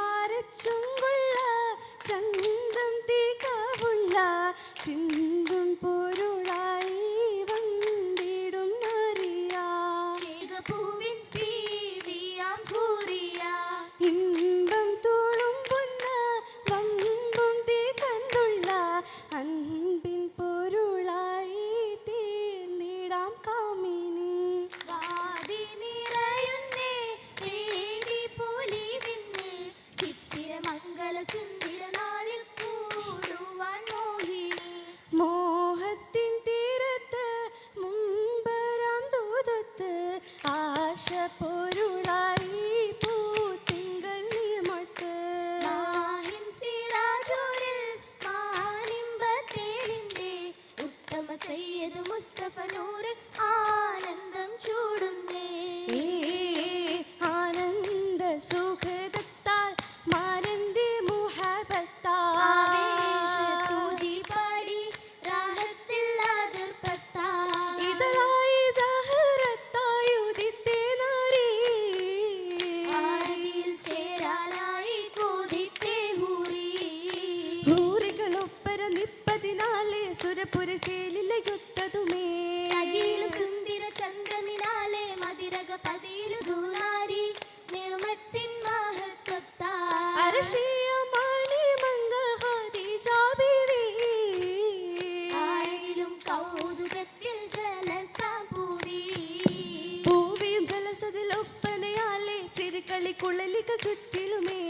ചിന്താരച്ചുങ്കുള്ള ചന്തം തികവുള്ള ചിന്തും പൊരുളായി വന്നിടും അറിയ ചേകപൂവിൻ പീവിയാം കൂറിയ ഇമ്പം തുളുമ്പുന്ന വമ്പും തികന്തുള്ള അൻപിൻ പൊരുളായി തീർന്നിടാം കാമിനി വാതി നിറയുന്നേ ദേവി പൊലിവിന്ന് ചിത്തിര മംഗല സുന്ദര നാളിൽ കൂടുവാൻ മോഹിനി മോഹത്തിൻ തീരത്ത് മുമ്പരാം ദൂതത്ത് ആശ പൊരുളായി പൂത്തിങ്കൾ നിയമത്ത് മാഹിൻ സിറാജൂരിൽ മാനിമ്പത്തേളിന്റെ ഉത്തമ സയ്യിദ് മുസ്തഫ നൂറ് ആനന്ദം ചൂടുന്നേ ഈ ആനന്ദ സുഖദത്താൽ മാനന്റെ മുഹബത്താൽ ആവേശത്തൂതി പാടി രാഹത്തിൽ അതിർപ്പത്താൽ ഇതളായി സഹറത്തായി ഉദിത്തേ നാരീ ആദിയിൽ ചേരാനായി കൂതിത്തേ ഹൂറി ഹൂറികളൊപ്പര നിപ്പതിനാലെ സുരപുര ചേലിലയുത്തതുമേ സകീലും സുന്ദര ചന്ദ്രമിനാലെ മതിരക പതിരുതൂനാരി നിയമത്തിൻ മഹത്വത്താൽ അർശിയമാണി മംഗ ഖദീജ ബീവി ആയിലും കൗതുകത്തിൽ ജലസാപൂരി പൂവിയും ജലസതിൽ ഒപ്പനയാലെ ചിരികളി കുഴലിക ചുറ്റിലുമേ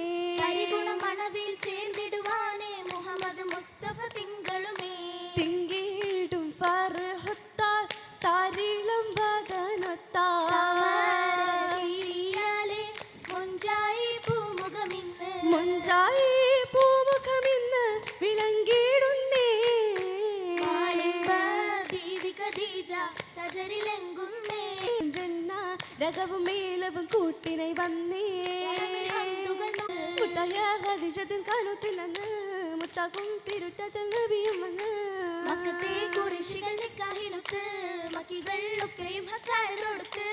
കരിഗുണം മണവിൽ ചേർന്നിടുവാനേ മുഹമ്മദ് മുസ്തഫ തിങ്കളുമേ തിങ്കിടും ഫർഹത്താൽ താരിളം വദനത്താൽ ചിരിയാലെ മൊഞ്ചായി പൂമുഖമിന്ന് മൊഞ്ചായി പൂമുഖമിന്ന് വിളങ്ങിടുന്നേ മാലിമ്പ ബീവി ഖദീജ തജരിലെങ്കുന്നേ ജന്ന രകവും മേലവും കൂട്ടിനായി വന്നേ മുത്തയ ഖദീജത്തിൻ കാനത്തിലങ്ങ് മുത്തകും തിരുത്തൽ നബിയും അങ്ങ് മക്കത്തെ കുറിശികൾ നിക്കാഹിനൊത്ത് മക്കികൾ ഒക്കെയും ഹക്കായറോടുത്ത്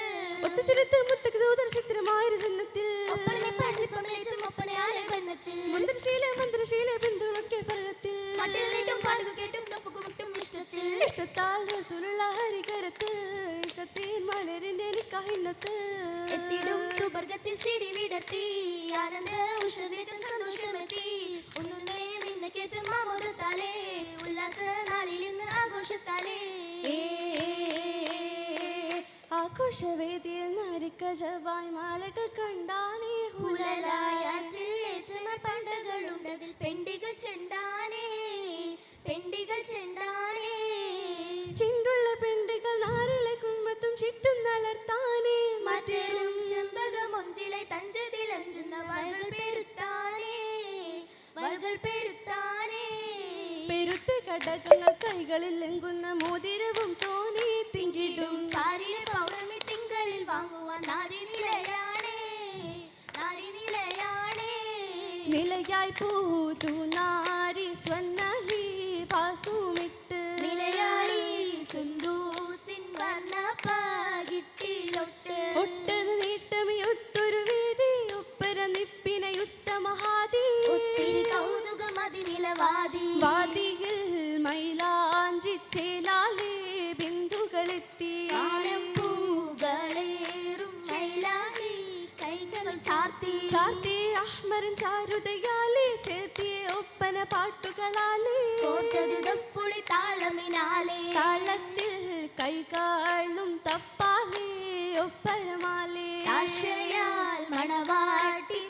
ഒത്തുശിരത്ത് മുത്തക്ക് ദൂതർ ചിത്രമായൊരു ജന്നത്തിൽ ഒപ്പനെ പശിപ്പമേറ്റും ഒപ്പനയാലെ വന്നത്തിൽ മന്ത്രശീല ബിന്ദുളൊക്കെ ഫർഹത്തിൽ മട്ടിൽ നീട്ടും പാടുകൾ കേട്ടും തൊപ്പുകുമുട്ടും ഇഷ്ടത്തിൽ ഇഷ്ടത്താൽ റസൂലുള്ള ഹരികരത്ത് ഇഷ്ടത്തിൽ മലരിന്റെ നിക്കാഹിനൊത്ത് എത്തിടും സുവർഗത്തിൽ ചിരി വിടത്തി ആനന്ദ ഉഷമേറ്റം സന്തോഷമെത്തി ഒന്നുന്നേ നിന്നക്കേറ്റം ആമോദത്താലേ ഉല്ലാസ നാളിൽ ഇന്ന് ആഘോഷത്താലേ ആഘോഷവേദിയിൽ നാരിക്കജവായി മാലകൾ കണ്ടാനേ ഹുലലായ ഏറ്റമായി പണ്ടകളുണ്ടതിൽ പെണ്ടികൾ ചെണ്ടാനേ പെണ്ടികൾ ചെണ്ടാനേ ചിണ്ടുള്ള പെണ്ടുകൾ നാരിലെ കുമ്പത്തും ചുറ്റും നളർത്താനേ മറ്റേറും ചെമ്പകമൊഞ്ചിലെ തഞ്ചതിലഞ്ചുന്ന വൾകൾ പെരുത്താനേ വൾകൾ പെരുത്താനേ പെരുത്ത കടകങ്ങൾ കൈകളിൽ ലംഘുന്ന മോതിരവും തോന്നി തിങ്കിടും പാരിലെ പൗർണമി തിങ്കളിൽ വാങ്ങുവാൻ നാരി നിലയാണേ നാരി നിലയാണേ നിലയായി പൂതു നാരി സ്വന്നലി പാസുമിട്ട് നിലയായി സുന്ദൂസിൻ വർണ്ണ പകിട്ടിലൊട്ട് ഒട്ടത് നീട്ടമി ഒത്തൊരു വീതി ഒപ്പര നിപ്പിനെ യുദ്ധമഹാദി ഒത്തിരി കൗതുകം അതിനിലവാതി വാദിയിൽ മൈലാഞ്ചി ചേലാലേ ബിന്ദുകളെത്തി പൂകളേറും മൈലാടി കൈകൾ ചാർത്തി ചാർത്തി അഹ്മരൻ ചാരുതയാലേ ചേർത്തിയ ഒപ്പന പാട്ടുകളാലേ കോർത്തത് ദഫ്ഫുളി താളമിനാലേ താളത്തിൽ കൈകാളും തപ്പാലേ ഒപ്പനമാലേ ആശയാൽ മണവാട്ടി